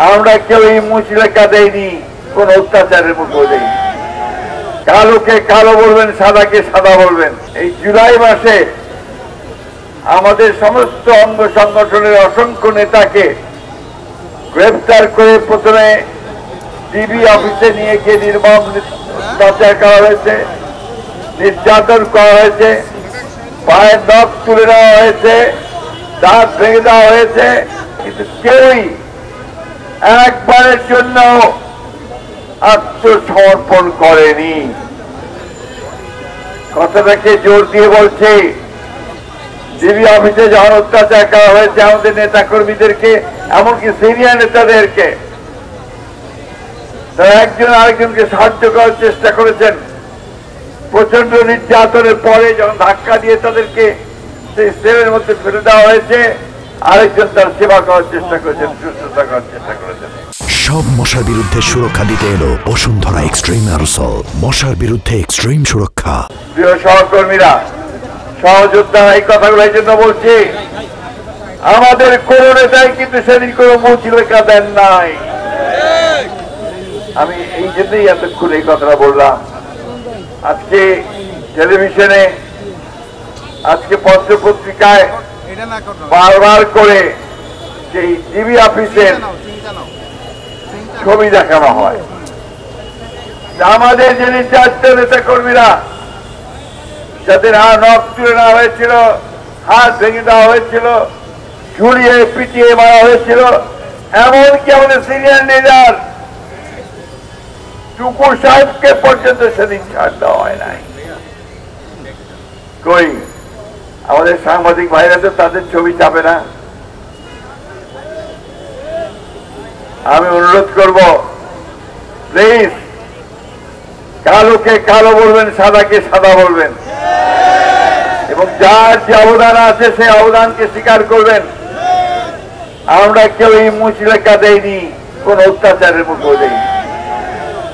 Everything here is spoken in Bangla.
আমরা কেউ এই মুচলেখা দেয়নি, কোন অত্যাচারের মুখে দেয়নি। কালোকে কালো বলবেন, সাদাকে সাদা বলবেন। এই জুলাই মাসে আমাদের সমস্ত অঙ্গ সংগঠনের অসংখ্য নেতাকে গ্রেফতার করে প্রথমে ডিবি অফিসে নিয়ে গিয়ে নির্মম অত্যাচার করা হয়েছে, নির্যাতন করা হয়েছে, পায়ের নখ তুলে নেওয়া হয়েছে, দাঁত ভেঙে দেওয়া হয়েছে, কিন্তু কেউই একবারের জন্য আত্মসমর্পণ করেনি। কথাটাকে জোর দিয়ে বলছি, ডিবি অফিসে যখন অত্যাচার করা হয়েছে আমাদের নেতা কর্মীদেরকে, এমনকি সিনিয়র নেতাদেরকে, তারা একজন আরেকজনকে সাহায্য করার চেষ্টা করেছেন। প্রচন্ড নির্যাতনের পরে যখন ধাক্কা দিয়ে তাদেরকে সেই সেলের মধ্যে ফেলে দেওয়া হয়েছে, আরেকজন তার সেবা করার চেষ্টা করেছেন, সুস্থতা করার চেষ্টা করেছেন। সব মশার বিরুদ্ধে সুরক্ষা দিতে এলো বসুন্ধরা এক্সট্রিম অ্যারোসল, মশার বিরুদ্ধে এক্সট্রিম সুরক্ষা। প্রিয় সহকর্মীরা, সহযোদ্ধা, এই কথাগুলো এই জন্য বলছি, আমাদের কোন নেতাই কিন্তু সেদিন কোন মুচলেখা দেন নাই। আমি এই জন্যই এতক্ষণ এই কথাটা বললাম। আজকে টেলিভিশনে, আজকে পত্র পত্রিকায় বারবার করে সেই ডিবি অফিসের ছবি দেখানো হয়। আমাদের যে নির্যাতিত নেতা কর্মীরা, যাদের নখ তুলে নেওয়া হয়েছিল, হাত ভেঙে দেওয়া হয়েছিল, ঝুলিয়ে পিটিয়ে মারা হয়েছিল, এমনকি আমাদের সিনিয়র লিডার টুকু সাহেবকে পর্যন্ত সেদিন ছাড় দেওয়া হয় নাই। কই আমাদের সাংবাদিক ভাইরা তো তাদের ছবি চাপে না। আমি অনুরোধ করব, প্লিজ, কালোকে কালো বলবেন, সাদাকে সাদা বলবেন, এবং যার যে অবদান আছে সেই অবদানকে স্বীকার করবেন। আমরা কেউ এই মুচলেখা দেয়নি, কোন অত্যাচারের মুখে দেয়নি।